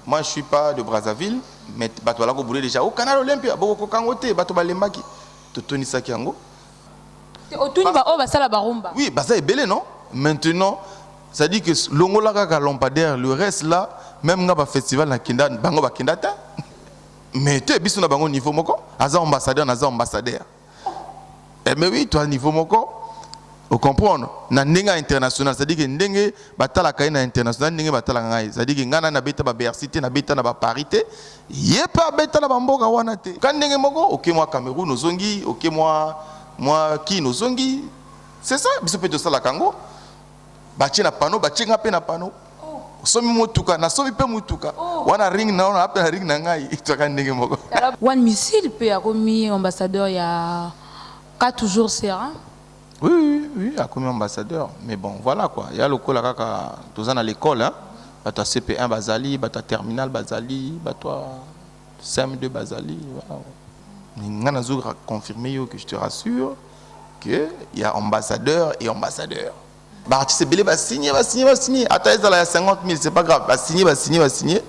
Moi, je ne suis pas de Brazzaville, mais Batouala Goboulé déjà au Canal Olympia, Boko Kangote, Batouba Lembaki, Totoni Sakiango. Oui, ça est belé, non? Maintenant, ça dit que l'Ongola Kaka Lampadaire, le reste là, même dans le festival, Bango Bakindata. Mais tu es bis na bango niveau moko, aza ambassadeur, mais oui, toi niveau moko, vous comprenez? Na ndenge international, c'est-à-dire que ndenge batala kaina international, ndenge batala ngai, c'est-à-dire que ngana na beta ba diversité, na beta na ba parité, yepa beta na bamboka wana te. Quand ndenge moko, OK moi Cameroun ozongi, OK moi qui nozongi. C'est ça, biso pe to sala kango. Bachi na pano, bachi ngape na pano. Somi mutuka na somi pe mutuka wana ring na wana appelle ring na ngai itaka ndenge moko One missile peut a commis ambassadeur il y a 4 jours Serra. Oui, a commis ambassadeur, mais bon voilà quoi, il y a le cola kaka tous à l'école hein, bata CP1 Bazali, bata terminal Bazali, bata CM2 Bazali, voilà. Ngana zo confirmer yo que je te rassure que il y a ambassadeur et ambassadeur. Bah, tu sais, Bélé va signer. Attends, il y a 50 000, c'est pas grave. Va signer.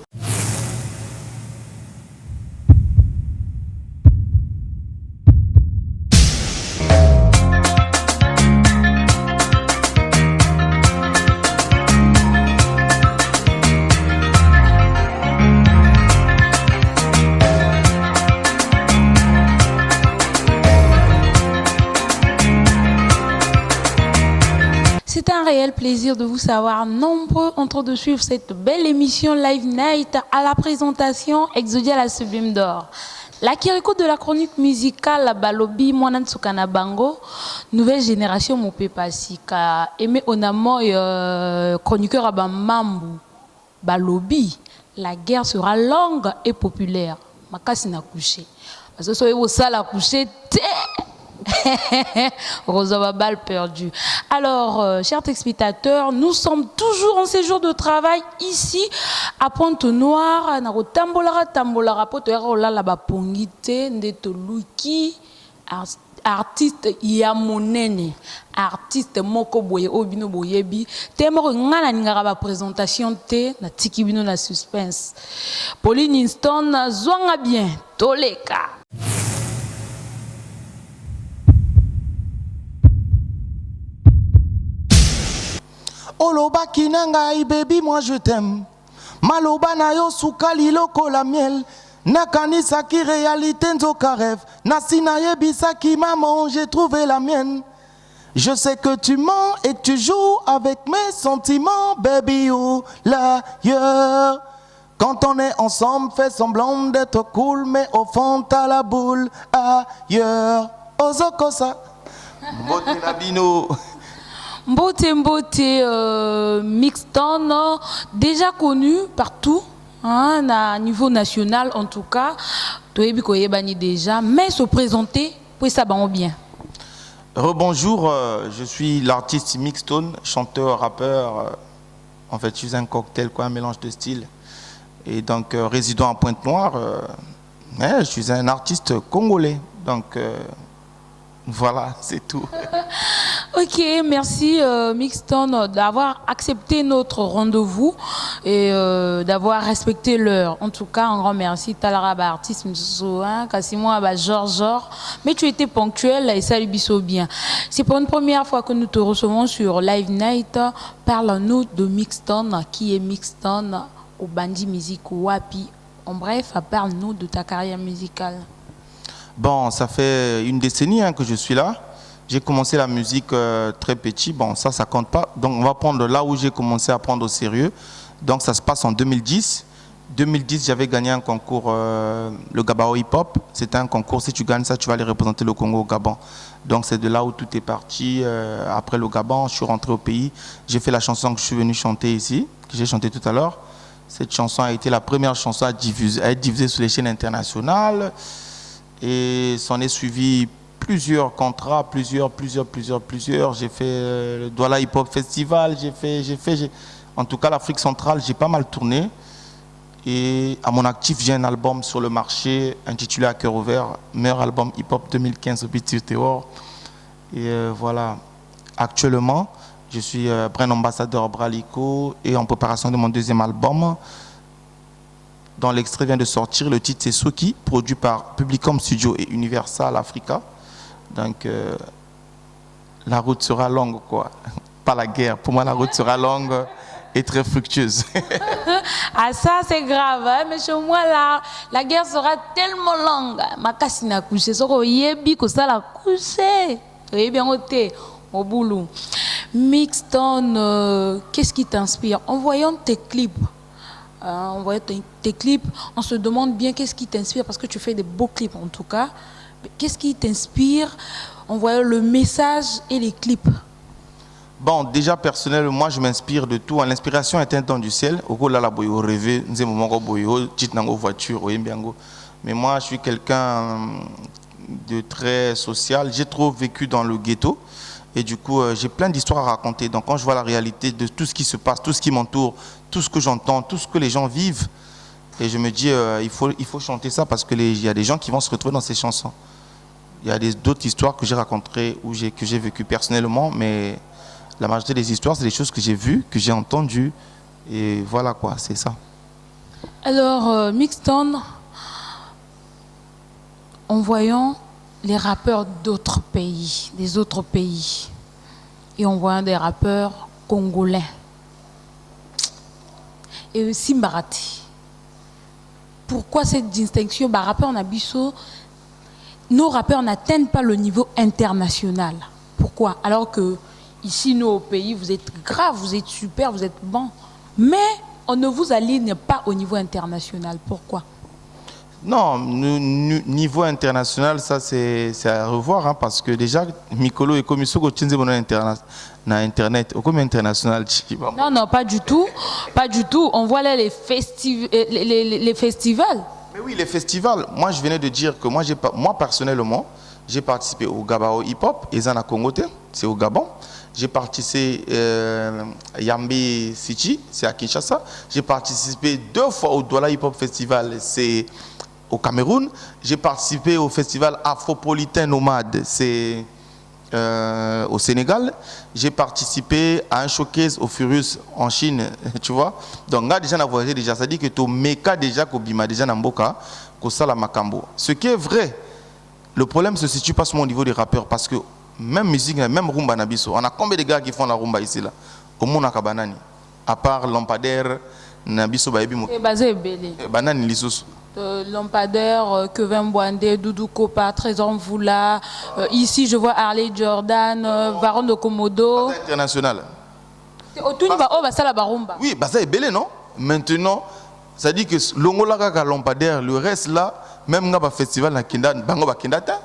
C'est un réel plaisir de vous savoir nombreux en train de suivre cette belle émission Live Night à la présentation Exodia la Sublime d'Or. La Kiriko de la chronique musicale Balobi Mwanan Tsukana Bango, nouvelle génération Mopé Pasika, aimé onamo chroniqueur à Bamambu Balobi, la guerre sera longue et populaire. Makasi na couché. Parce que soyez au salle à coucher. Rosa balle perdue. Alors, chers spectateurs, nous sommes toujours en séjour de travail ici à Pointe-Noire. Na tambolara poto la la bapongite ndeto luki artiste yamonene artiste moko boye obino boyebi temoro ngana ngara ba présentation te na tiki bino na suspense. Pauline Inston zwanga bien toleka. Oloba kinanga baby moi je t'aime. Maloba na yo sukali loko la miel. Nakanisa ki réalité nzoka rêve. Nasina yebisa ki maman j'ai trouvé la mienne. Je sais que tu mens et que tu joues avec mes sentiments baby ou l'ailleurs. Quand on est ensemble fais semblant d'être cool mais au fond t'as la boule ailleurs. Ozokosa. Mbote nabino. Mbote Mixton, déjà connu partout, hein, à niveau national en tout cas, déjà, mais se présenter, puis ça va bien. Rebonjour, je suis l'artiste Mixton, chanteur, rappeur, en fait je suis un cocktail, quoi, un mélange de styles, et donc résident à Pointe-Noire, je suis un artiste congolais, donc voilà, c'est tout. Ok, merci Mixton d'avoir accepté notre rendez-vous et d'avoir respecté l'heure. En tout cas, un grand merci. Talaraba artiste, Kassimo Georges, mais tu étais ponctuel et ça lui biso bien. C'est pour une première fois que nous te recevons sur Live Night. Parle-nous de Mixton. Qui est Mixton au Bandi Music Wapi? En bref, parle-nous de ta carrière musicale. Bon, ça fait une décennie que je suis là. J'ai commencé la musique très petit. Bon, ça compte pas. Donc, on va prendre là où j'ai commencé à prendre au sérieux. Donc, ça se passe en 2010. 2010, j'avais gagné un concours, le Gabao Hip Hop. C'était un concours. Si tu gagnes ça, tu vas aller représenter le Congo au Gabon. Donc, c'est de là où tout est parti. Après le Gabon, je suis rentré au pays. J'ai fait la chanson que je suis venu chanter ici, que j'ai chanté tout à l'heure. Cette chanson a été la première chanson à être diffusée sur les chaînes internationales. Et s'en est suivi plusieurs contrats, plusieurs. J'ai fait le Douala Hip Hop Festival, en tout cas l'Afrique centrale, j'ai pas mal tourné. Et à mon actif, j'ai un album sur le marché intitulé À cœur ouvert, meilleur album hip hop 2015 au Petit Théor. Et voilà, actuellement, je suis brand ambassadeur Bralico et en préparation de mon deuxième album. dont l'extrait vient de sortir. Le titre c'est Soki, produit par Publicom Studio et Universal Africa. Donc la route sera longue, quoi. Pas la guerre. Pour moi, la route sera longue et très fructueuse. Ah, ça c'est grave, hein? Mais chez moi la guerre sera tellement longue. Ma casse n'a couché, ça yebi que ça la couché. Oui, bien ôté au boulot. Mixton, qu'est-ce qui t'inspire? En voyant tes clips, en voyant tes clips, on se demande bien qu'est-ce qui t'inspire parce que tu fais des beaux clips en tout cas. Qu'est-ce qui t'inspire en voyant le message et les clips? Bon, déjà personnellement, moi je m'inspire de tout. L'inspiration est un don du ciel. Au là la boyo rêver, nous aimons boyo, petite nango voiture, mais moi je suis quelqu'un de très social. J'ai trop vécu dans le ghetto et du coup j'ai plein d'histoires à raconter. Donc quand je vois la réalité de tout ce qui se passe, tout ce qui m'entoure, tout ce que j'entends, tout ce que les gens vivent, et je me dis il faut chanter ça parce que il y a des gens qui vont se retrouver dans ces chansons. Il y a d'autres histoires que j'ai racontées ou que j'ai vécues personnellement, mais la majorité des histoires, c'est des choses que j'ai vues, que j'ai entendues. Et voilà quoi, c'est ça. Alors, Mixton, en voyant les rappeurs d'autres pays, des autres pays, et en voyant des rappeurs congolais, et aussi Mbarati, pourquoi cette distinction? Rappeurs Nabiso, nos rappeurs n'atteignent pas le niveau international. Pourquoi? Alors que ici, nous, au pays, vous êtes grave, vous êtes super, vous êtes bon. Mais on ne vous aligne pas au niveau international. Pourquoi? Non, niveau international, ça c'est à revoir, hein, parce que déjà, Mikolo et Komisoko na Internet, au comme international. Non, non, pas du tout. Pas du tout. On voit là les festivals. Mais oui, les festivals. Moi, je venais de dire que moi personnellement, j'ai participé au Gabao Hip Hop, et Zana Congote, c'est au Gabon. J'ai participé à Yambi City, c'est à Kinshasa. J'ai participé 2 fois au Douala Hip Hop Festival, c'est au Cameroun. J'ai participé au festival Afropolitain Nomade, c'est au Sénégal. J'ai participé à un showcase au Furious en Chine, tu vois. Donc là, déjà, on a voyagé déjà. Ça dit que tu meka déjà Kobima, déjà Namboka, Kosala Makambo. Ce qui est vrai, le problème se situe pas seulement au niveau des rappeurs, parce que même musique, même rumba nabiso, on a combien de gars qui font la rumba ici là? Au monde à Kabanani, à part Lampadaire, nabiso baebi mo. Et basé belé. Banani lisous. Lampadaire, Kevin Boindé, Doudou Kopa, Trésor Mvoula. Ici, je vois Harley Jordan, Baron de Komodo. International. Ça la barumba. Oui, ça est belé, non? Maintenant, ça dit que l'ongola kaka Lampadaire, le reste là, même dans le festival na Kinda, bango ba Kindata.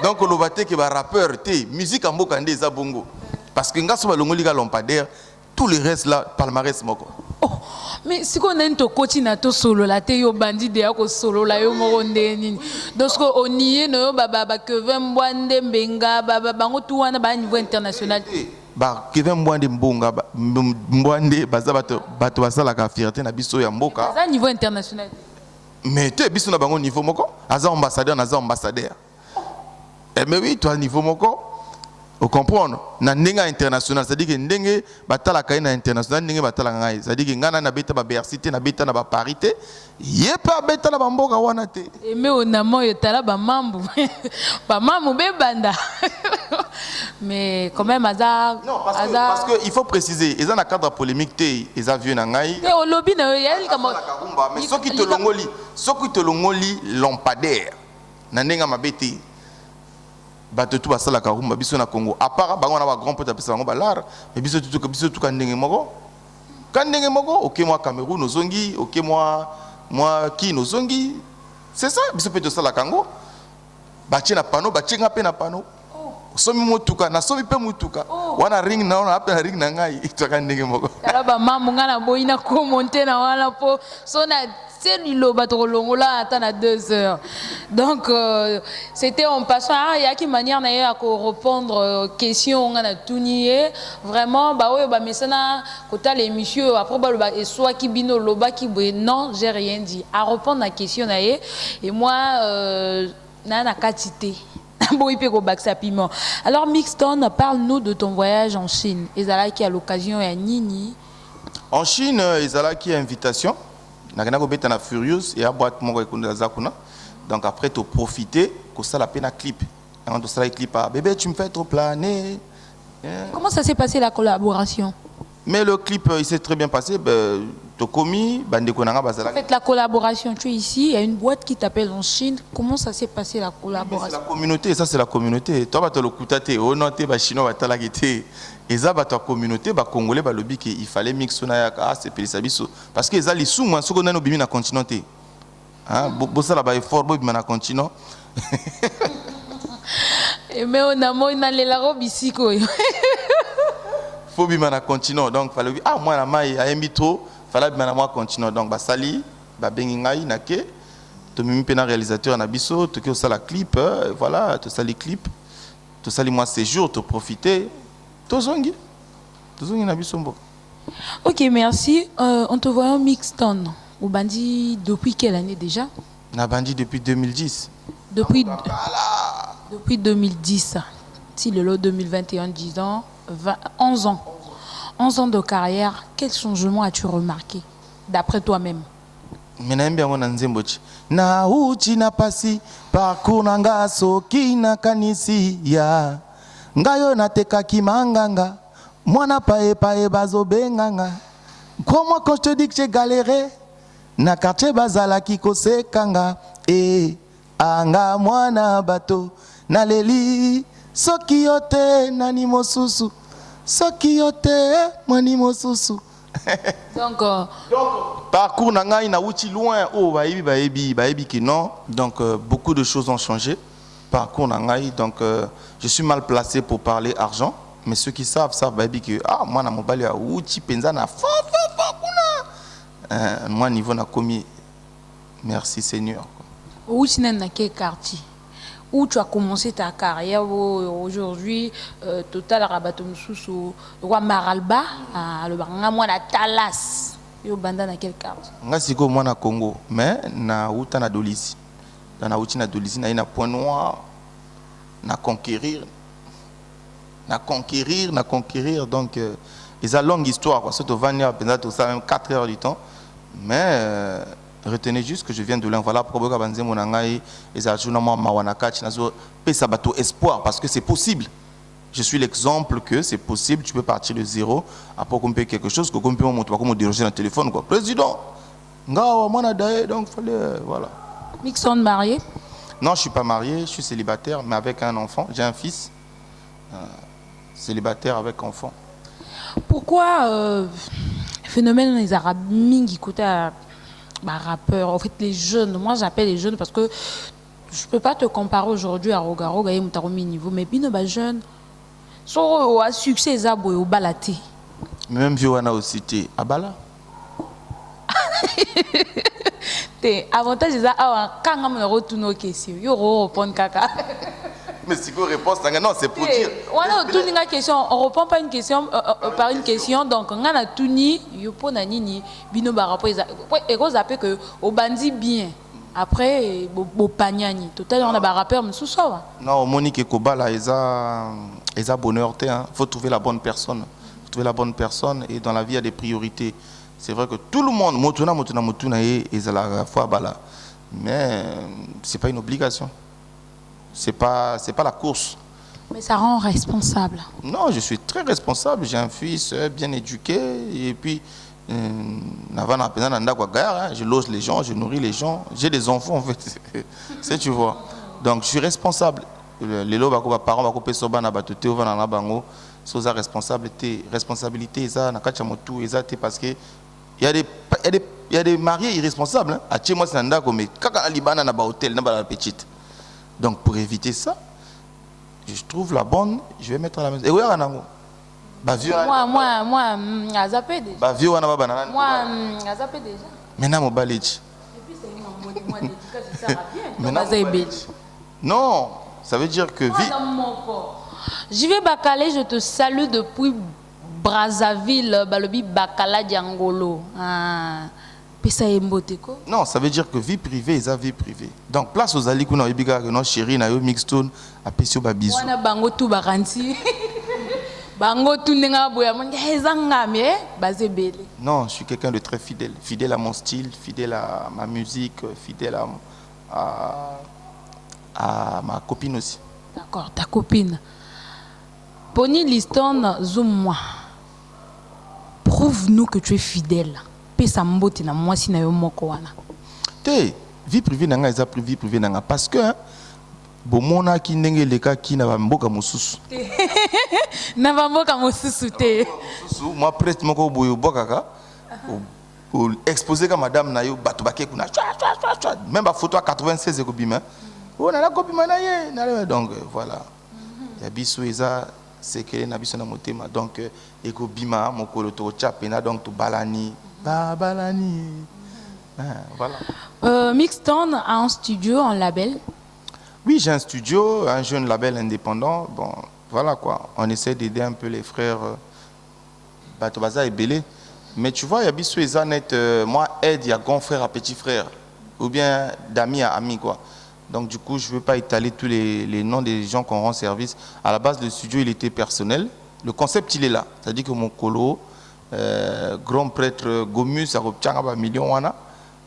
Donc on va dire que les rappeurs, musique en bokande eza bongo. Parce que nga soba longoli ga Lampadaire, tout le reste là palmarès moko. Oh, mais si on a un coach na to solo la te yo bandi de ko solo la yo moko ndeni. Donc on y est no baba Kevin Mbwande Mbenga baba bango tout wana ba niveau international. Kevin Mbwande Mbonga Mbwande baza bato basala ka fierté na biso ya mboka. Ça niveau international. Mais tu es biso na bango niveau moko, aza ambassadeur naza ambassadeur. Mais oui, toi niveau moko, vous comprenez? Na ndenge international, c'est-à-dire que ndenge batala kaina international, ndenge batala ngai, c'est-à-dire que ngana na beta ba bercité na beta na ba parité, yepa beta na bamboka wana te. Mais on a mo yotala ba mambu. Ba mambu be banda. Mais quand même aza non, parce que il faut préciser, ils ont un cadre polémique té, ils ont vu na ngai. Mais au lobby na yel comme mais ceux qui te longoli Lampadaire, na ndenga mabete. Bato tout basala karumba biso na Congo. À part bango na ba grand pote apesa bango balar, mais biso tout kandenge moko. Kandenge moko, OK moi Cameroun ozongi, OK moi qui nozongi. C'est ça, biso peut sala kango. Bachi na pano, bachi ngape na pano. Somi motuka na somi pe motuka. Wana ring na wana apena ring na ngai, to kandenge moko. Kala ba mamu ngana boina ko monter na wala po so na à 2 heures. Donc, c'était en passant. Il y a une manière à répondre aux questions. On a tout nié. Vraiment, mais ça n'a pas l'émission. Après, soit qui bino, loba qui non, j'ai rien dit. À répondre à la question, et moi, n'a qu'à citer. Alors, Mixton, parle-nous de ton voyage en Chine. Et là, qui a l'occasion à Nini. En Chine, ils ont qui invitation. Ils ont Furious et à boîte donc après, tu profiter que ça la peine à clip. Quand tu as clip à bébé, tu me fais trop planer. Comment ça s'est passé la collaboration? Mais le clip, il s'est très bien passé. Tu commis, en fait, la collaboration, tu es ici, il y a une boîte qui t'appelle en Chine. Comment ça s'est passé la collaboration? C'est la communauté, ça c'est la communauté. Toi, tu as le koutate, tu as chinois, tu as la guité. Et ça, ta communauté, les Congolais, il fallait mixer c'est Pélissabiso. Parce que les sous, moi, ce qu'on a nous bimi na continent. Hein, bossa là-bas est fort, bimi na continent. Mais on a moi dans les robe ici quoi. Faut bimi na continent, donc fallait ah moi la maille a émis trop, fallait bimi na moi continent. Donc ba sali, ba bengi ngai na ke, to mimi pena réalisateur na biso, to ke ça la clip, voilà, to sali clip, to sali moi séjour, to profiter. Tozongi na biso mboka. Ok, merci. On te voit en Mixton. Au Bandi depuis quelle année déjà? Na Bandi depuis 2010. Depuis 2010. Si le lot 2021, 10 ans, 11 ans. 11 ans de carrière, quel changement as-tu remarqué d'après toi-même? Na uchi na pasi parcours nanga soki na kanisi ya ngayo nateka kimanganga mwana pae bazobenganga. Crois-moi quand je te dis que j'ai galéré na quartier bazala kikosekanga anga mwana bato na leli soki yote nani mosusu soki yote mwani mosusu. Donc parcours nanga ina uchi loin baebi ki non. Donc beaucoup de choses ont changé. Parcours nanga donc je suis mal placé pour parler argent, mais ceux qui savent baebi que moi na mobali a uchi penza na kuna moi niveau na komi. Merci Seigneur. Uchi na quel quartier? Où tu as commencé ta carrière aujourd'hui, Total Rabatom Soussou, Roi Maralba, le Bangamo na Talas, yo banda na quel quartier? Nga siko moi na Congo, mais na uta na Dolisi. Na uti na Dolisi na ina point noir, na conquérir, donc ils ont longue histoire quoi. Surtout Vania, peut-être ça même 4 heures du temps, mais retenez juste que je viens de l'un. Voilà pourquoi je suis espoir parce que c'est possible. Je suis l'exemple que c'est possible. Tu peux partir de zéro après qu'on paye quelque chose, qu'on peut me déranger dans le téléphone. Quoi. Président, donc voilà. Mixon marié? Non, je ne suis pas marié. Je suis célibataire, mais avec un enfant. J'ai un fils. Célibataire avec enfant. Pourquoi phénomène des Arabes mingi côté rappeurs, en fait les jeunes, moi j'appelle les jeunes parce que je peux pas te comparer aujourd'hui à Rogaroga et Mutaromi niveau, mais bino ba jeunes sont au succès zabo au balaté. Même vieux wana aussi t'es abala. T'es avantage c'est ça quand on me retourne aux questions, yo répondre kaka. Mais si vous répondez, non, c'est pour dire. On a tout une question, on répond pas une question par une question, donc on a tout ni, yo po na nini, bino ba rapport et qu'on appelle que au bandi bien. Après bo panyani, total on a ba rappeur monsieur ça. Non, Monique Kobala eza bonheur té hein. Faut trouver la bonne personne. Faut trouver la bonne personne et dans la vie il y a des priorités. C'est vrai que tout le monde motuna et à la fois bala. Mais c'est pas une obligation. C'est pas la course. Mais ça rend responsable. Non, je suis très responsable. J'ai un fils bien éduqué. Et puis, je loge les gens, je nourris les gens. J'ai des enfants, en fait. C'est, tu vois. Donc, je suis responsable. Les parents vont soba na batoté ou na bango. Soza responsabilité, ça, na kachamotu, parce que il y a des mariés irresponsables. Hein. À chez moi, c'est un dago, mais kaka alibana na ba hôtel, na ba la petite. Donc pour éviter ça, je trouve la bonne, je vais mettre à la maison. Et où est-ce moi, à zappé déjà. Moi, à zappé déjà. Maintenant, mon baledji. Et puis, c'est une bien. Non, ça veut dire que... J'y vais Bakale, je te salue depuis Brazzaville, Balobi Bakala Diangolo. Non, ça veut dire que vie privée, c'est vie privée. Donc, place aux alliés qu'on a eu, chérie, na yo mixtone, à Pessio Babizou. On a bango tout baranti. Bango tunenga boya monga ezanga mais basé belé. Non, je suis quelqu'un de très fidèle. Fidèle à mon style, fidèle à ma musique, fidèle à ma copine aussi. D'accord, ta copine. Pony Liston, zoom-moi. Prouve-nous que tu es fidèle. Pesa mbote na moi si na yo moko wana. Te, vie privée nanga eza plus vie privée nanga parce que bomona ki ndenge leka ki na mboka mosusu. Na mboka mosusu te. Moi presque moko boyo bokaka. Pour exposer comme madame na yo bato baké kuna. Même ba photo à 96 ko bima. On a la copie manaye. Donc voilà. Ya biso eza sekele na biso na motema. Donc eko bima mokolo to chapena donc to balani. Ba balani. Voilà. Mixton a un studio, un label. Oui, j'ai un studio, un jeune label indépendant. Bon, voilà quoi. On essaie d'aider un peu les frères Batobaza et Belé. Mais tu vois, il y a biso eza net moi aide, il y a grand frère à petit frère ou bien d'amis à amis quoi. Donc du coup, je ne veux pas étaler tous les noms des gens qu'on rend service. À la base, le studio, il était personnel. Le concept, il est là. C'est-à-dire que mon colo, grand prêtre Gomus, a repris un million.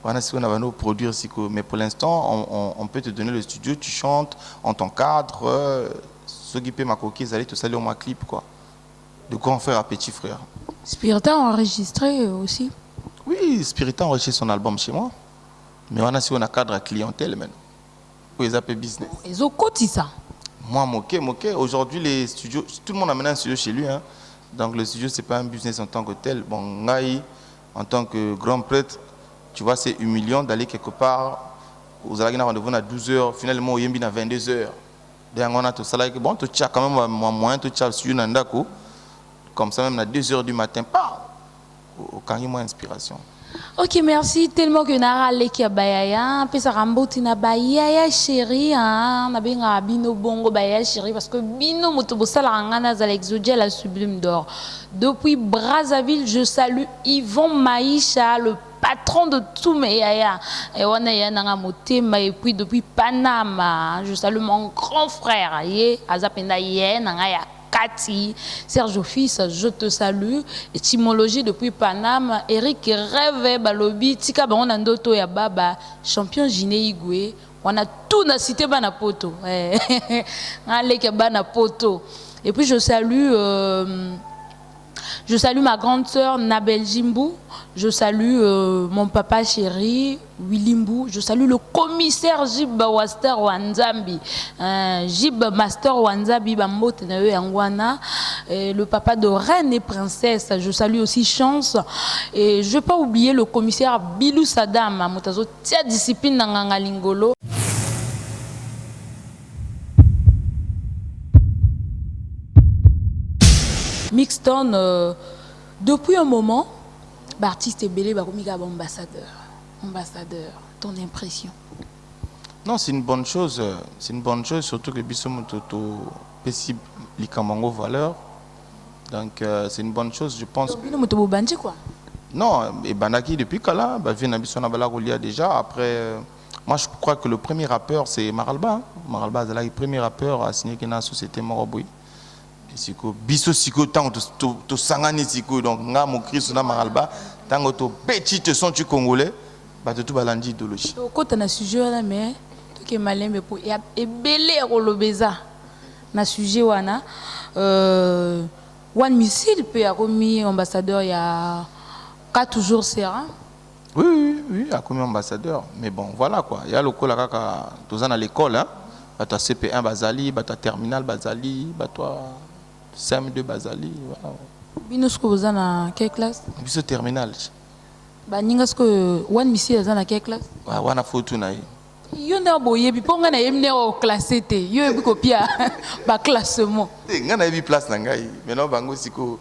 Voilà ce qu'on a nos produire. Mais pour l'instant, on peut te donner le studio, tu chantes, on t'encadre. Ceux qui paient ma coquille, ils allaient te saluer ma clip. Quoi. De grand frère à petit frère. Spirita a enregistré aussi. Oui, Spirita a enregistré son album chez moi. Mais on a si on a cadre à clientèle maintenant. Ils appellent business. Ils ont cotisé ça. Moi, moqué. Aujourd'hui, les studios, tout le monde a maintenant un studio chez lui. Hein. Donc, le studio, ce n'est pas un business en tant que tel. Bon, Ngaï, en tant que grand prêtre, tu vois, c'est humiliant d'aller quelque part. Vous allez rendez-vous à 12h, finalement, au Yembi à 22h. Donc, on a tout ça là. Bon, tu as quand même moyen, tu as sur Nandako. Comme ça, même à 2h du matin, pas. Au carrément inspiration. Ok, merci tellement que Nara Leki a bayaya, puis ça rambouti na bayaya chérie, hein, na benga bino bongo bayaya chérie parce que bino motobosa la ngana za l'exodia la sublime d'or. Depuis Brazzaville, je salue Yvon Maïcha, le patron de tous mes yaya. Et on a nanga motema et puis depuis Panama, je salue mon grand frère, yé azapenda yé nanga ya Cathy, Serge Fils, je te salue. Étymologie depuis Paname, Eric Rêve, Balobi, Tika Banandoto ya Baba, champion Giné Igwe. On a tout na cité Banapoto. Allez, Banapoto. Et puis je salue ma grande sœur Nabel Jimbu. Je salue mon papa chéri Willimbu. Je salue le commissaire Jib Master Wanzambi. Jib Master Wanzambi Bambote Yangwana. Le papa de Reine et Princesse. Je salue aussi Chance. Et je ne vais pas oublier le commissaire Bilou Sadam. Moutazo tia discipline Nanganga Lingolo. Mixton, depuis un moment, l'artiste est belé, ambassadeur. Ton impression? Non, c'est une bonne chose. C'est une bonne chose, surtout que Bissom Toto possible l'ikamango valeur. Donc c'est une bonne chose, je pense. Quoi? Non, et Banaki depuis Kala, vient Bissona Balagolia déjà. Après, moi je crois que le premier rappeur c'est Maralba. Maralba c'est le premier rappeur à signer dans la société Moroboui. Siko biso siko tango to sangani siko donc nga mo Christ na Maralba tango to petit son tu congolais ba to balandi idéologie to kota na sujet là mais to ke malembe po e belé rolobeza na sujet wana one missile peut a commis ambassadeur il y a 4 jours Serra. Oui, a commis ambassadeur mais bon voilà quoi il y a le cola kaka tozana à l'école hein bata CP1 Bazali bata terminal Bazali batoi CM2 Bazali. Bino sko boza na quelle classe? Biso terminal. Ba ninga sko one missile za na quelle classe? Wa wana photo na yi. Yo na boye bi ponga na yemne o classé te. Yo ebi copia ba classement. Nga na yebi place na ngai. Maintenant bango siko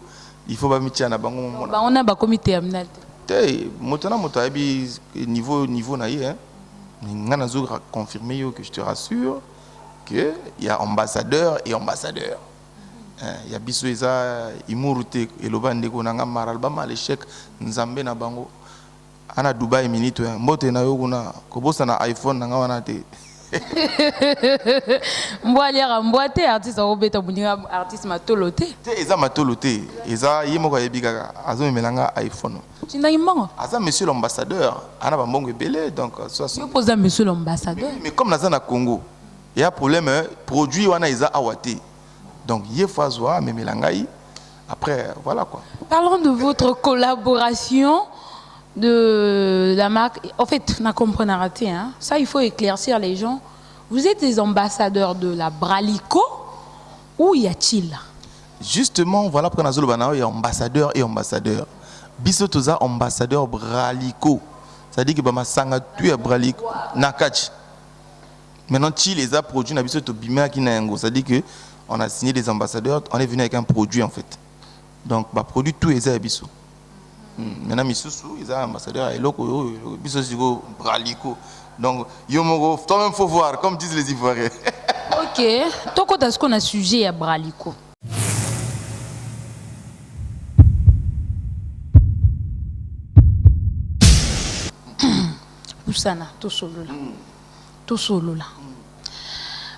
il faut ba mitia na bango mo. Ba on a ba comité terminal te. Te motana moto yebi niveau na yi hein. Nga na zo confirmer yo que je te rassure que il y a ambassadeur et ambassadeur. Il y a Bisoueza, Imurute, et le bandeko nanga Maralba, l'échec, Nzambe na bango. Ana Dubaï minute, mbote na yoguna, kobosa na iPhone nanga wanate. Mboaliera mboate artiste obeta buninga artiste matolote. Te eza matolote, eza yemo ka yebika azo melanga iPhone. Tinda imbongo. Aza monsieur l'ambassadeur, ana ba mbongo ebele donc soit. Yo posa monsieur l'ambassadeur. Mais comme naza na Congo, il y a problème produit wana eza awate. Donc ye fazwa me melangai après voilà quoi. Parlons de votre collaboration de la marque. En fait, na comprendre raté hein. Ça il faut éclaircir les gens. Vous êtes des ambassadeurs de la Bralico ou y a-t-il? Justement, voilà pourquoi nazolo banao il y a ambassadeur et ambassadeur. Biso toza ambassadeur Bralico. Ça dit que ba masanga tu es Bralico nakach. Maintenant ti les a produits na biso to bimea ki na yango. Ça dit que on a signé des ambassadeurs, on est venu avec un produit en fait. Donc ba produit tout les a biso. Maintenant misusu ils a ambassadeur et loko biso sigo Bralico. Donc, toi-même, il faut voir, comme disent les Ivoiriens. Ok. Toko, est-ce qu'on a sujet à Bralico? Poussana, tout solo là. Tout solo là.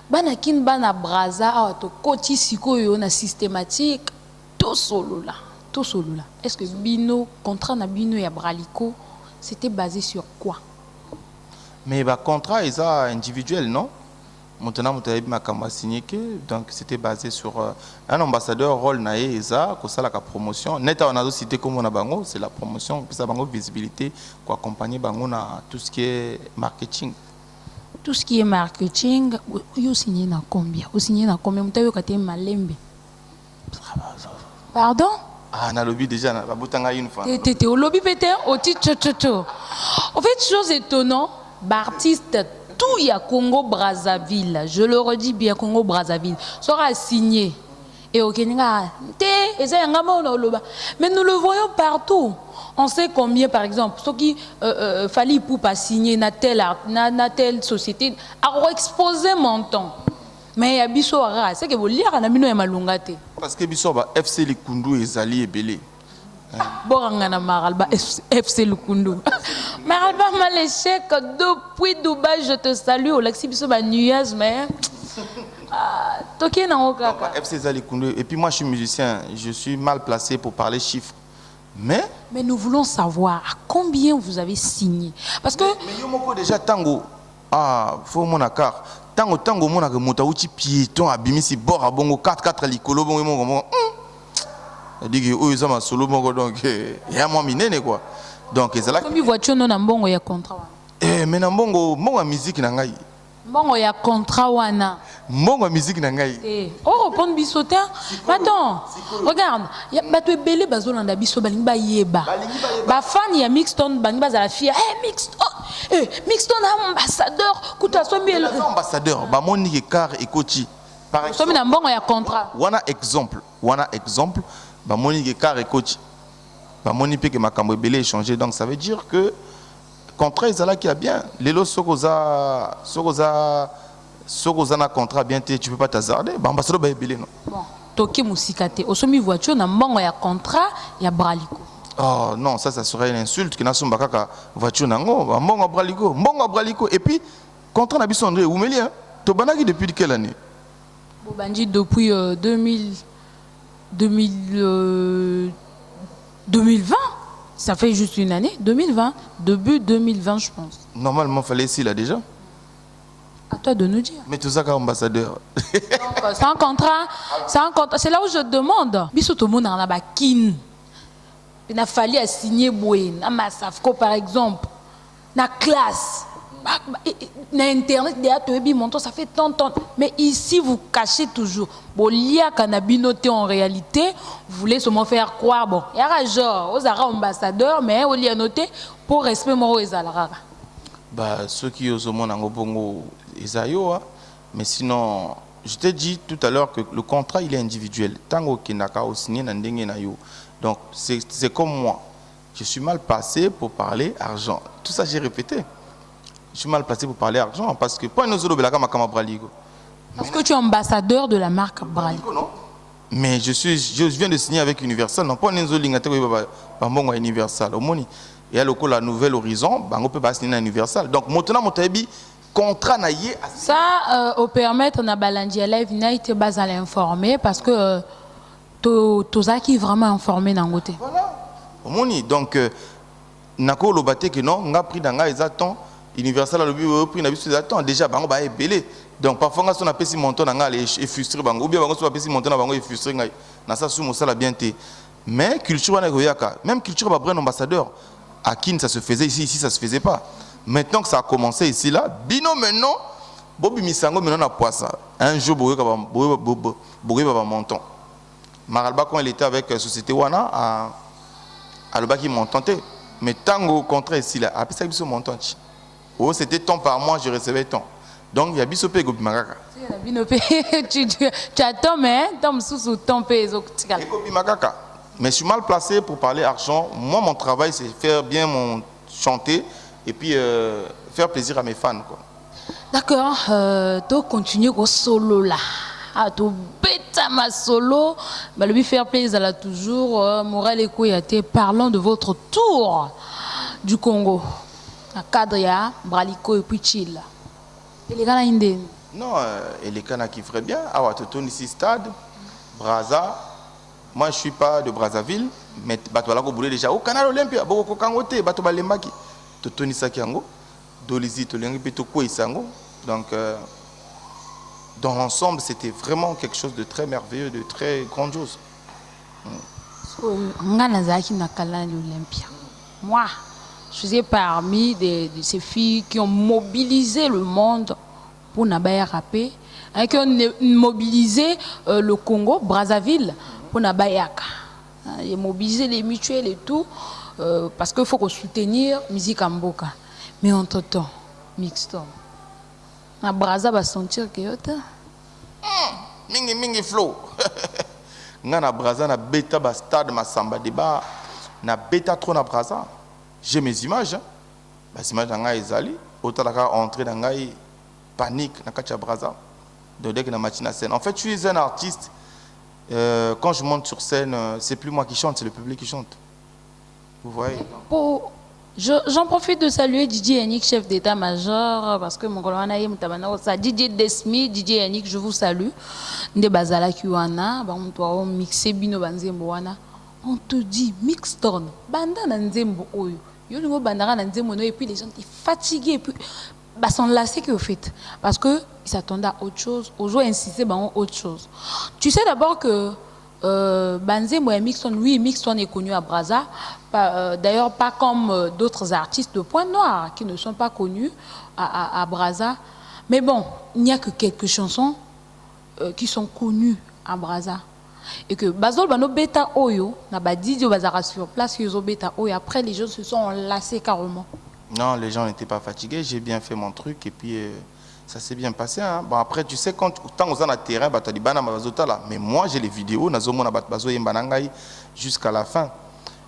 Bana kin bana braza, to koti siko yo na systématique, tout solo là. Tout solo là. Est-ce que Bino, contrat na Bino et Bralico, c'était basé sur quoi? Mais le contrat est individuel, non? Maintenant, signé donc c'était basé sur un ambassadeur rôle naé eza ko sala ka promotion. Neta on a cité comme on a bango, c'est la promotion, puis ça bango visibilité pour accompagner bango na tout ce qui est marketing. Tout ce qui est marketing, vous signez na combien? Vous signez na combien? Vous avez kate malembe. Pardon? Ah, na lobby déjà na butanga une fois. T'étais au lobby pété au titre. En fait, chose étonnante. B'artiste tout y a Congo Brazzaville, je le redis bien Congo Brazzaville sera signé et au Kenya mais nous le voyons partout. On sait combien par exemple ceux qui fallait pour pas signer na telle société a exposé montant mais ya biso ara c'est que vous lire na mino ya malungate parce que biso ba FC Likundu ezali ebele. Borangana Maralba FC Lukundu. Maralba Maléchek, depuis Dubaï, je te salue. Au Lexi Bisoba Nuaz, mais. Toké Naokaka. FC Zalikundu. Et puis moi, je suis musicien. Je suis mal placé pour parler chiffres. Mais nous voulons savoir à combien vous avez signé. Parce que. Mais Yomoko déjà tango. Ah, faut mon accord. Tango, mon accord, moutaouti piéton, abimisi, bord à bongo, 4 likolo, bongo, dit que eux ils ont un solo donc il y a moins miné quoi donc c'est là comme voiture non ambongo ya contrat mais na mbongo musique na ngai mbongo ya contrat wana mbongo musique na ngai oh répondre bisoter attends regarde ya bato ebele bazolanda biso balingi ba yeba ba fan ya Mixton bangi bazala fia Mixton ambassadeur kuta sombi ambassadeur ba moni car ekoti par exemple sombi na mbongo ya contrat wana exemple ba moni ke car coach ba moni pe que makambo ebele échanger donc ça veut dire que contrat ezala qui a bien lelo sokoza na contrat bien tu peux pas t'hasarder ba ambassadeur ba ebele non bon toki musikate osomi voiture na mbongo ya contrat ya Bralico. Oh non, ça serait une insulte que na somba kaka voiture nango mbongo Bralico et puis contrat na biso André Oumeli hein to banaki depuis quelle année? Bon bandi depuis 2020, ça fait juste une année, 2020, début 2020 je pense. Normalement, il fallait ici là déjà. À toi de nous dire. Mais tout ça comme ambassadeur. C'est un contrat, c'est là où je demande. Biso tout le monde en a bakin. Il a fallu signer Boué, na Massafko par exemple, na classe. Na internet ça fait tant mais ici vous cachez toujours bolia kanabinoté en réalité vous voulez seulement faire croire bon il y a genre aux arabes ambassadeurs mais au lieu noté pour respect moi aux alara bah ceux qui osent mon bongo esayo mais sinon je t'ai dit tout à l'heure que le contrat il est individuel tango kinaka au signé na ndenge na yo donc c'est comme moi je suis mal placé pour parler argent tout ça j'ai répété. Je suis mal placé pour parler argent parce que pas nous autres Bralico. Parce que tu es ambassadeur de la marque Bralico. Non. Mais je viens de signer avec Universal. Non pas nous autres Universal. Au moni. Et à la nouvelle horizon, on peut pas signer à Universal. Donc maintenant mon tabi contrat na yé. Ça, au permettre na balandi live night base à l'informer parce que tous qui vraiment informé dans côté. Voilà. Omoni donc nako lobate que non, nga pris dans nga exactement Universal le but pris na biso exactement déjà bango ba belé. Donc parfois nga son appelle si montant na nga les frustrer bango ou bien bango so appelle si montant na bango frustrer nga na ça sous mosala bien té. Mais culture wana koyaka, même culture ba brand ambassadeur à Kin ça se faisait ici ça se faisait pas. Maintenant que ça a commencé ici là, bino maintenant Bobi Misango maintenant na poissa. Un jour bourré ba montant. Maralba quand il était avec société wana à le bas qui montanté. Mais tango contrat ici là, après ça biso montant. Oh c'était temps par mois je recevais temps. Donc il y a biso pe gobi makaka. Tu attends mais tom sous ton pe ezoktikala. Gobi makaka. Mais je suis mal placé pour parler argent. Moi mon travail c'est faire bien mon chanter et puis faire plaisir à mes fans quoi. D'accord, tu continues au solo là. Ah, tu bêta ma solo. Bah, le lui faire plaisir là toujours. Morel et Kouyate, parlons de votre tour du Congo. À Kadria, Braliko et puis Chill. Et les gars là, non, et les gars qui ferait bien. Ah ouais, tu tournes ici stade, Braza. Moi je suis pas de Brazzaville, mais bato la ko boulé déjà au Canal Olympia. Boko kangote, bato balembaki. Tu tournes ça qui ango. Dolizi, tu l'as répété quoi isango. Donc dans l'ensemble, c'était vraiment quelque chose de très merveilleux, de très grandiose. Moi, je faisais parmi de ces filles qui ont mobilisé le monde pour Nabaya rapper, et qui ont mobilisé le Congo, Brazzaville, pour Nabayaka. Ils ont mobilisé les mutuelles et tout, parce qu'il faut soutenir la musique Mboka. Mais entre-temps, Mixton. Na Brazza va sentir que yota. Mingi flow. Nga na Brazza na beta ba stade masamba débat na beta trop na Brazza. J'ai mes images. Bah images nga ezali, otalaka entrer dans ngai panique na kacha Brazza. De dès que na matina scène. En fait, je suis un artiste quand je monte sur scène, c'est plus moi qui chante, c'est le public qui chante. Vous voyez. J'en profite de saluer Didier Yannick, chef d'état-major, parce que mon collègue a Didier Desmi, Didier Yannick, je vous salue. Nde bazala kiwana, on mixé bino banzembo wana. On te dit mixton, banda nanzembo oyo. Yo ngo bandara nanzembo no et puis les gens étaient fatigués et puis bah sont lassés que au fait parce que ils s'attendaient à autre chose, aux gens insistaient dans autre chose. Tu sais d'abord que Banzembo et Mixton, oui, Mixton est connu à Brazza, d'ailleurs pas comme d'autres artistes de Pointe Noire qui ne sont pas connus à Brazza. Mais bon, il n'y a que quelques chansons qui sont connues à Brazza. Et que Bazol Bano Beta Oyo, n'a pas dit Bazara sur place, qu'ils ont Beta Oyo. Après, les gens se sont enlacés carrément. Non, les gens n'étaient pas fatigués, j'ai bien fait mon truc et puis ça s'est bien passé. Hein. Bon, après, tu sais, quand on est dans le terrain, mais moi j'ai les vidéos, jusqu'à la fin.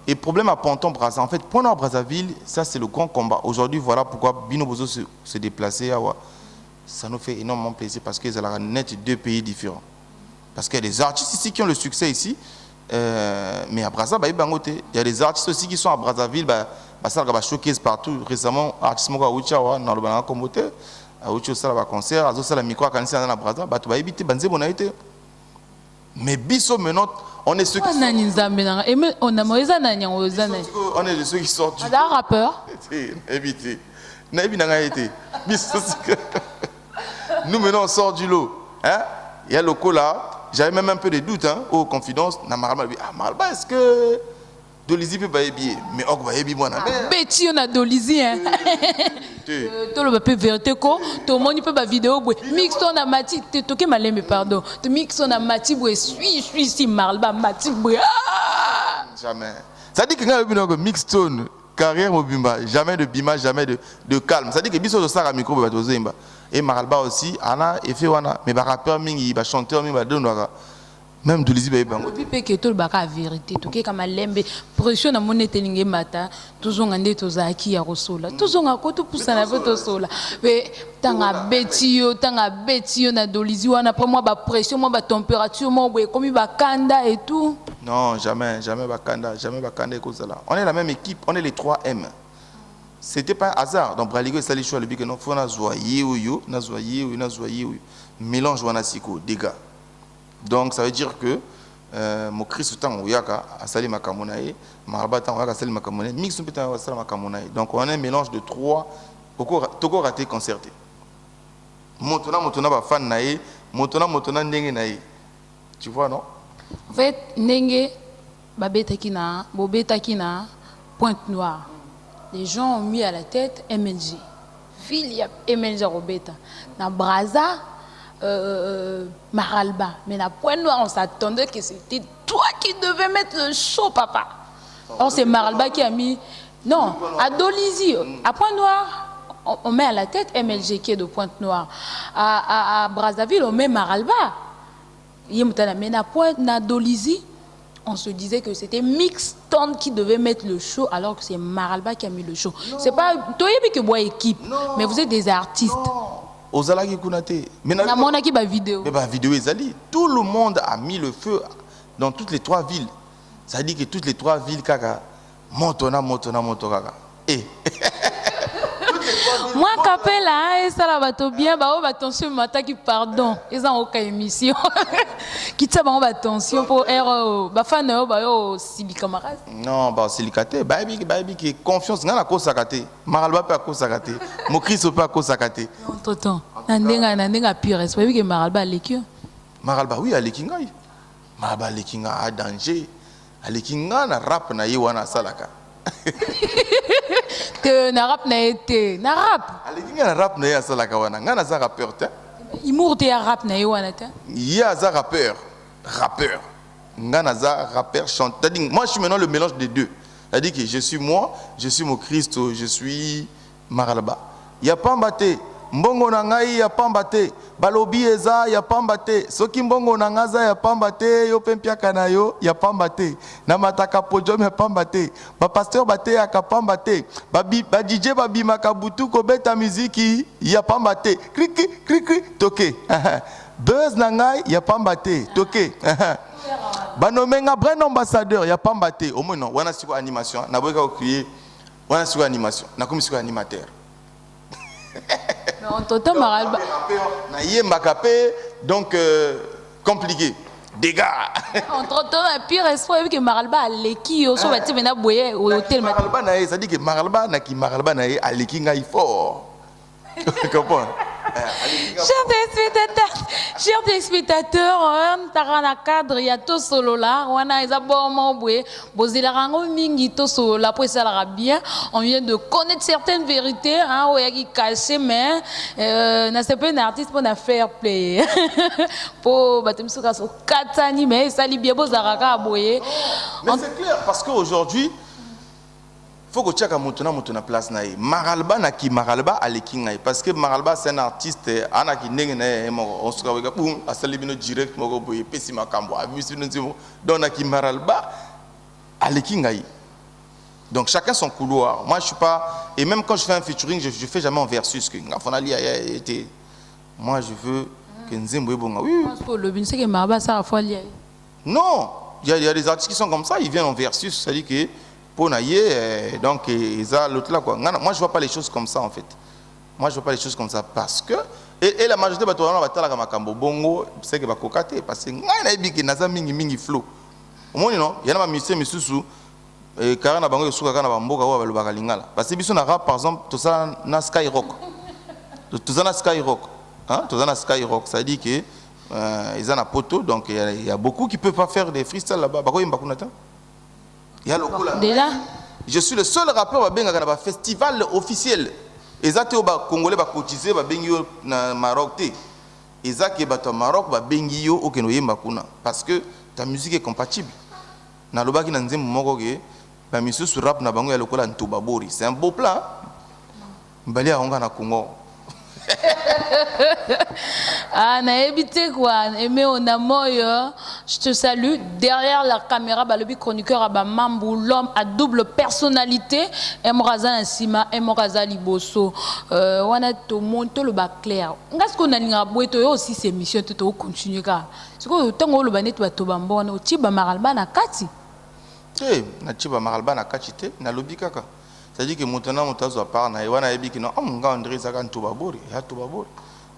Et problème à Ponton Brazza, en fait, Ponton Brazzaville, ça c'est le grand combat. Aujourd'hui, voilà pourquoi Bino Bozo se déplacer. Ça nous fait énormément plaisir parce qu'ils ont net deux pays différents. Parce qu'il y a des artistes ici qui ont le succès ici, mais à Brazza, il y a des artistes aussi qui sont à Brazzaville, ça va choquer partout. Récemment, artiste Moka Oucha, dans le Banana Comboté, Oucha ça va concert, Azo ça la micro à Kanisi dans la Brazza, tu vas éviter Banzé Bonaïté. Mais biso menot, on est ceux qui on est de ceux qui sortent du un rappeur. Éviter. Nous maintenant on sort du lot. Hein? Il y a le coup là, j'avais même un peu de doutes, hein, aux confidences. Maralba, est-ce que Dolizi peut pas ébier? Mais on va ébier moi. Betty, on a Dolizi, hein. Tout le peu vérité quoi. Tout le monde peut pas vidéo. Mix on a Mati, tu toqué malin mais pardon. Tu mix on a Mati, suis si Maralba Mati. Jamais. Ça dit que quand on mix tone, carrière mobimba, jamais de bima, jamais de calme. Ça dit que biso de ça à micro va tozemba. Et Maralba aussi, Anna et Féwana, mais bah rappeur mingi, bah chanteur mingi, bah donora. Même Dolizi bah bango. Depuis que tout le baka vérité, tout comme lembe pression na monete linge mata, toujours ngande tozaki ya rosola. Toujours ngako tout poussa na voto sola. Mais tanga betio na Dolizi wana après moi bah pression, moi bah température, moi comme bah kanda et tout. Non, jamais bah kanda et cause là. On est la même équipe, on est les 3M. c'était pas un hasard. Donc Braligo et Salicho le que non faut na zoyer ou mélange wana siko dégâts. Donc ça veut dire que mon Christ temps oyaka asali makamonae, maraba temps oyaka asali makamonae, mix un peu temps asali makamonae. Donc on a un mélange de trois toko raté concerté. Montona ba fan nae, montona ndenge nae. Tu vois non? En fait, ndenge babeta kina, bobeta kina Pointe-Noire. Les gens ont mis à la tête MLG. Philippe MLG Robeta. Dans Brazza, Maralba. Mais la Pointe-Noire, on s'attendait que c'était toi qui devais mettre le show, papa. Or, c'est Maralba qui a mis. Non, à Dolisie, à Pointe-Noire, on met à la tête MLG qui est de Pointe-Noire. À Brazzaville, on met Maralba. Mais à Dolisie, on se disait que c'était Mixton qui devait mettre le show alors que c'est Maralba qui a mis le show. C'est pas toi que bois équipe, mais vous êtes des artistes. Ozala qui kunate. Mais na mona ki ba vidéo. Mais ba vidéo ezali. Tout le monde a mis le feu dans toutes les trois villes. Ça dit que toutes les trois villes kaka motona kaka. Et moi capella et ça la bato bien ba attention mataki pardon. Ils ont aucune émission. Qui t'a ba attention pour RO ba fan ba yo sibi camarade. Non, ba silikate, ba bi qui confiance ngana ko sakate. Maralba pa ko sakate. Mo Christ pa ko sakate. Entre-temps, nandenga pire, c'est pas que Maralba leki. Maralba oui, alekinga. Maralba alekinga a danger. Alekinga na rap na ye wana salaka. Que na rap na été, na rap. Alekinga na rap na ye salaka wana. Ngana za rappeur te. Imour te rap na ye wana te. Ya za rappeur. Ngana za rappeur chanteur. Moi je suis maintenant le mélange des deux. C'est-à-dire que je suis moi, je suis mon Christ, je suis Maralba. Ya pambate mbongo na ngai ya pambate balobi eza ya pambate soki mbongo na ngaza ya pambate yo pempiaka na yo ya pambate na mataka podium ya pambate ba pasteur bate ya pambate ba DJ babimaka butu ko beta muziki ya pambate kriki kriki toke buzz na ngai ya pambate toke banomenga brand ambassadeur ya pambate au moins non wana siko animation na boka ko crier wana siko animation na komi siko animateur. Mais entre-temps, Maralba. Donc, compliqué. Dégâts. Entre-temps, le pire espoir est que Maralba a l'équipe au hôtel. Maralba, ça dit que Maralba a l'équipe fort. Tu comprends? Chers téléspectateurs, on a cadre, il y a tout solo là, on a les abonnements, on vient de connaître certaines vérités, on a qui caché, mais c'est pas un artiste pour faire play. Pour mais ça mais c'est clair parce qu'aujourd'hui faut que tu aies na place na Maralba na ki Maralba alekinga parce que Maralba c'est un artiste ana ki ndenge na on se ka boum asali bino direct moko boye pesi makambo abisi nzimo donc na ki Maralba alekinga. Donc chacun son couloir. Moi je suis pas et même quand je fais un featuring je fais jamais en versus que ngafonali était moi je veux que nzembo ebonga. Oui. Parce que le bin c'est que Maralba ça a folie. Non, il y a des artistes qui sont comme ça, ils viennent en versus, c'est-à-dire que pour naïe, donc ils ont l'autre là quoi. Moi je vois pas les choses comme ça en fait. Moi je vois pas les choses comme ça parce que et la majorité de gens batala kama kambo bongo c'est que ba kokate parce que ngai na biki naza mingi flow. Au moins non, il y a na musicien misusu et karana bango yosuka kana bamboka wa balobaka lingala. Parce que biso na rap par exemple tout ça na Skyrock. Tout ça na Skyrock. Hein, tout ça na Skyrock, ça dit que ils ont un poteau donc il y a beaucoup qui peuvent pas faire des freestyles là-bas. Bako yimbakunata. Déjà, je suis le seul rappeur qui a un festival officiel. Les Congolais ont cotisé au Maroc. Les au Maroc parce que ta musique est compatible. C'est un beau plan. Ah, naébité quoi, aimé on a moyo. Je te salue. Derrière la caméra, le chroniqueur a Mambou, l'homme à double personnalité. Emoraza Nassima, Emoraza Liboso. On a tout monté le bas clair. Est-ce qu'on a une aussi ces missions tout continuer car. C'est quoi tant que le banet va tout bambon, au Tiba Maralba na kati. Eh, na Tiba Maralba na kati te, na lobi kaka. C'est-à-dire que maintenant, on t'a part, on a dit que non, mon gars André, ça gagne tout babori, il y a tout babori.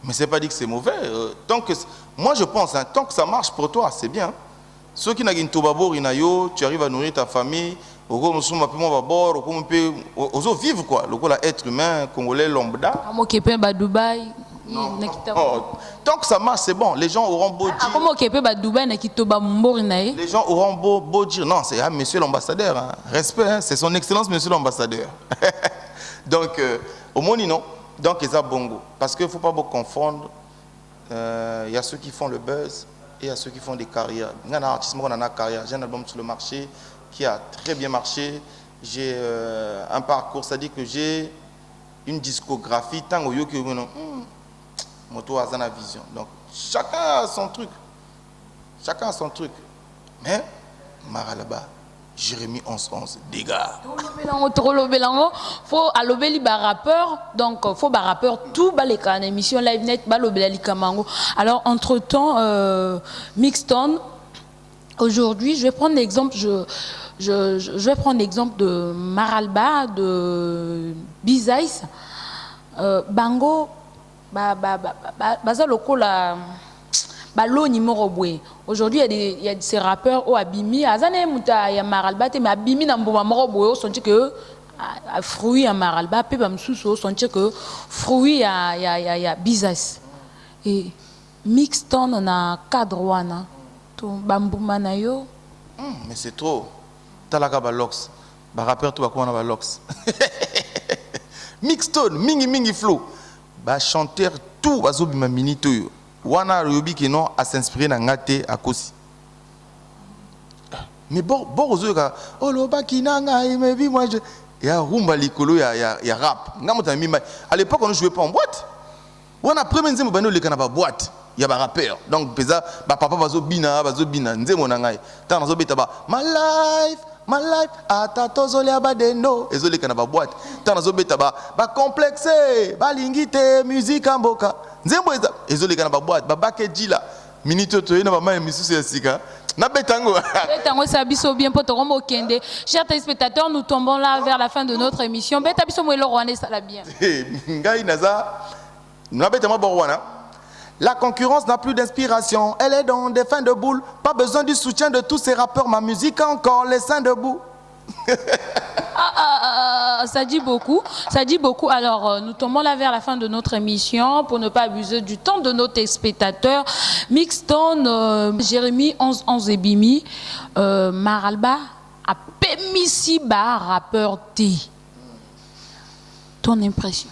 Mais c'est pas dit que c'est mauvais. Moi, je pense, hein, tant que ça marche pour toi, c'est bien. Ceux qui n'ont pas tout babori, tu arrives à nourrir ta famille, au vivre quoi, le être humain, congolais, lambda. Dubaï. Non. Tant que ça marche, c'est bon. Les gens auront beau dire. Les gens auront beau dire. Non, c'est monsieur l'ambassadeur. Hein. Respect, hein. C'est son excellence, monsieur l'ambassadeur. Donc, au moins, non. Donc, ils ont bongo. Parce qu'il ne faut pas beaucoup confondre. Il y a ceux qui font le buzz et il y a ceux qui font des carrières. Il y a un artiste qui a une carrière. J'ai un album sur le marché qui a très bien marché. J'ai un parcours, c'est-à-dire que j'ai une discographie. Tant que moto a une vision. Donc, chacun a son truc. Chacun a son truc. Mais, Mara là-bas, Jérémy 1111, dégâts. Faut alobeli ba rappeur, donc faut ba rappeur tout ba les can émission live net ba lobeli kamango. Alors entre-temps Mixton, aujourd'hui, je vais prendre l'exemple je vais prendre l'exemple de Maralba, de Bizaïs. Bango baza lokola balo numéro boué. Aujourd'hui il y a ces rappeurs au abimi azane muta ya Maralba te mais abimi na mboma moko boué on senti que fruit ya Maralba pe ba msusu on senti que fruit ya Bizas et Mixton na cadre wana to bambuma na yo mais c'est trop talaka ba lox ba rappeur to ba ko na ba lox Mixton mingi flow ba chanteur tout bazobima minito yo wana yobi ki non à s'inspirer na ngate akosi mais bon ozoka oh loba kinanga mais bi moi je ya rumba likolo ya rap ngamota mima à l'époque on ne jouait pas en boîte wana premier nzembo bano le kana ba boîte ya ba rappeur donc pesa ba papa bazobina nzembo na ngai tant nazobeta ba my life atatozolia badeno ezole kana ba boîte tant nazobeta ba complexé balingite musique amboka nzembo ezole kana ba boîte ba bakedila minito to ina ba mai misusu ya sika na betango betango ça biso bien poto rombo kende. Chers téléspectateurs, nous tombons là vers la fin de notre émission. Beta biso moelo rwanda ça la bien ngai naza na beta mo borwana. La concurrence n'a plus d'inspiration, elle est dans des fins de boule. Pas besoin du soutien de tous ces rappeurs, ma musique a encore les seins debout. Ça dit beaucoup, ça dit beaucoup. Alors, nous tombons là vers la fin de notre émission pour ne pas abuser du temps de nos téléspectateurs. Mixton, Jérémy 1111 et Bimi, Maralba, a Pemisiba, rappeur T. Ton impression?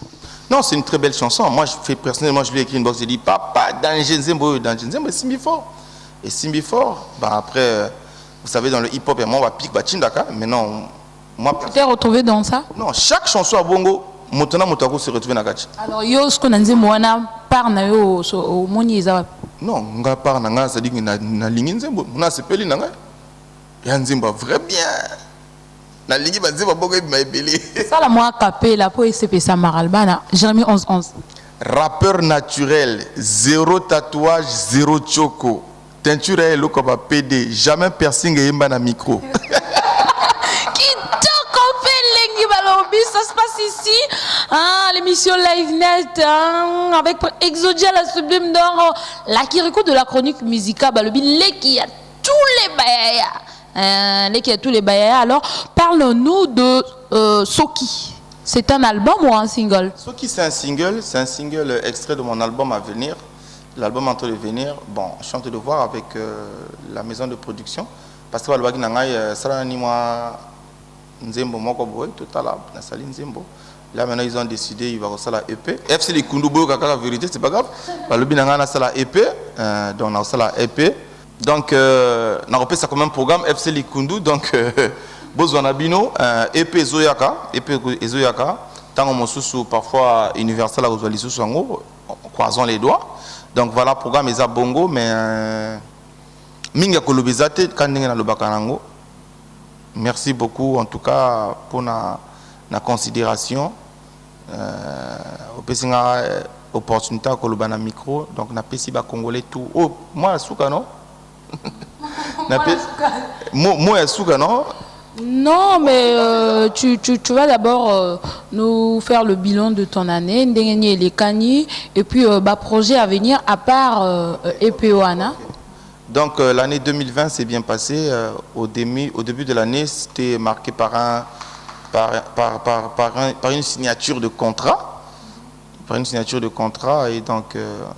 Non, c'est une très belle chanson. Moi, personnellement, je lui ai écrit une box, j'ai dit, papa, Danger Nzembo, Simbi fort. Et Simbi fort, bah, après, vous savez, dans le hip-hop, moi, on va piquer Bachindaka, mais non, moi... Tu t'es retrouvé dans ça? Non, chaque chanson à Bongo, Motana Motako se retrouve dans Gachi. Alors, yo, ce qu'on a dit, moi, par na yo, au Moni, ça non, nga par na ça dit que na lingi Nzembo, na sepeli na nga. Ya Nzembo, vrai bien. Na lingi Nzembo, Bongo, il m'a ébélé. Ça, la moi, capé, la po, SCP, ça, Maralba, Jérémy 1111. Rappeur naturel, zéro tatouage, zéro choco. Teinture et le comme PD, jamais piercing et yemba na micro. Ça se passe ici, hein, l'émission Live Net, hein, avec Exodia, la sublime d'or, la Kiriko de la chronique musicale, le billet qui a tous les bayaya. Alors, parle-nous de Soki. C'est un album ou un single? Soki, c'est un single extrait de mon album à venir. L'album en train de venir, bon, je suis en train de voir avec la maison de production, parce que Nzembo moko boy total na sali Nzembo. Là maintenant ils ont décidé il va faire la EP. FC les Kundubo kaka vérité c'est pas grave. Ba lobi na ngana sala EP donc na sala EP. Donc na repé ça comme un programme FC les Kundu donc bozwana bino EP Zoyaka, tango mosusu parfois universel à ozwali susu ngo croisons les doigts. Donc voilà programme eza bongo mais minga kolobezate kandinga na lobaka nango. Merci beaucoup en tout cas pour la considération. Opportunité à Kolobana micro. Donc, na pesi ba congolais tout. Oh, moi, souka non? Moi, souka non? Non, mais tu vas d'abord nous faire le bilan de ton année, les Kani, et puis projet à venir à part EPOANA. Donc l'année 2020 s'est bien passée. Au début de l'année, c'était marqué par une signature de contrat. Par une signature de contrat. Et donc,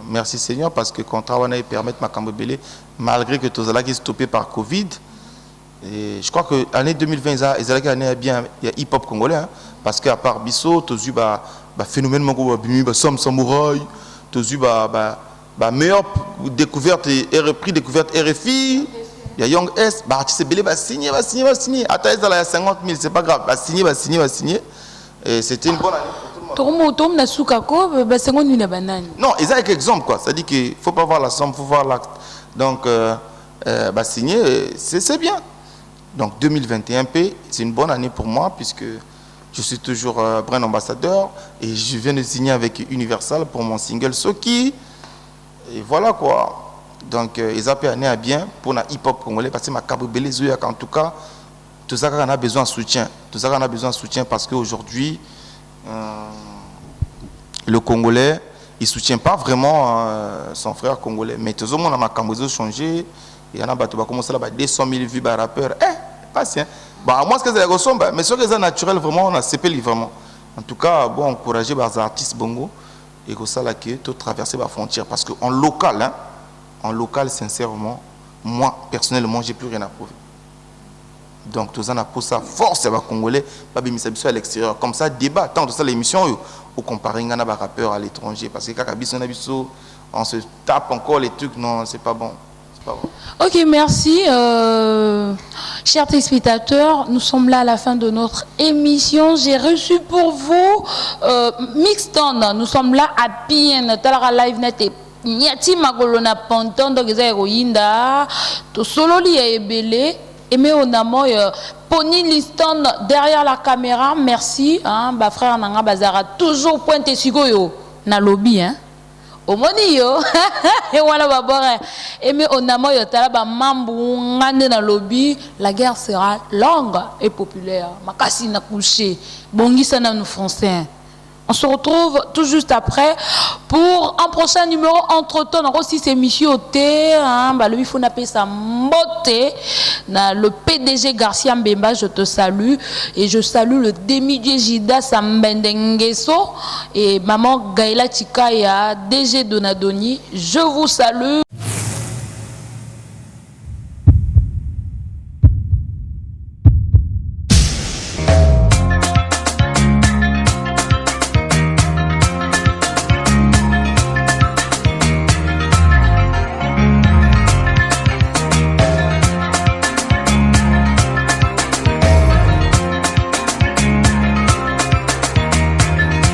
merci Seigneur, parce que le contrat va permettre ma Cambobélé, malgré que tout ça est stoppé par Covid. Et je crois que l'année 2020, il y a une hip-hop congolais, hein, parce qu'à part Bissot, tu as eu un phénomène Sam Samouraï, tu as eu meilleure découverte découverte RFI, il y a Young S, artiste belé va signer. Attends, il y a 50 000, c'est pas grave, va signer. Et c'était une bonne année pour tout le monde. Non, ils ont quelques exemples, quoi. C'est-à-dire qu'il ne faut pas voir la somme, il faut voir l'acte. Donc, signer, c'est bien. Donc 2021 c'est une bonne année pour moi puisque je suis toujours brand ambassadeur et je viens de signer avec Universal pour mon single Soki. Et voilà quoi. Donc ils ont année à bien pour la hip-hop congolais parce que ma Cambobélé, en tout cas, tout ça qu'on a besoin de soutien. Tout ça qu'on a besoin de soutien parce qu'aujourd'hui, le Congolais, il ne soutient pas vraiment son frère congolais. Mais tout le monde a ma Cambobélé changé. Il y en a qui ont commencé à 200 000 vues par rappeur. Pas si. Moi, ce que c'est la mais ce que c'est naturel, vraiment, on a CP vraiment. En tout cas, bon, encourager les artistes bongo et que ça, là, qui traverser la frontière. Parce qu'en local, sincèrement, moi, personnellement, je n'ai plus rien à prouver. Donc, tout ça, on a pour ça force à les Congolais, pas de mise à l'extérieur. Comme ça, débat, tant de ça, l'émission, au comparer à un rappeur à l'étranger. Parce que quand on se tape encore les trucs, non, c'est pas bon. Ok, merci. Chers téléspectateurs, nous sommes là à la fin de notre émission. J'ai reçu pour vous Mixton. Nous sommes là à Pien. Talara Live Net et Nyati Magolona Ponton. Donc, ils ont Yinda. To solo li ebele. Aimé Onamo. Pony Liston derrière la caméra. Merci. Bah, frère Nanga Bazara. Toujours pointé Sigoyo. Na lobby, hein. Au monio et voilà babore et mais on a moyo talaba mambu ngande na lobby la guerre sera longue et populaire makasi na couché bongisa na nous français. On se retrouve tout juste après pour un prochain numéro. Entre-temps, on a aussi ces émissions au thé. Le il faut appeler ça mbote. Le PDG Garcia Mbemba, je te salue. Et je salue le demi-dieu Jida Sambendengeso et maman Gaïla Chikaya, DG Donadoni. Je vous salue.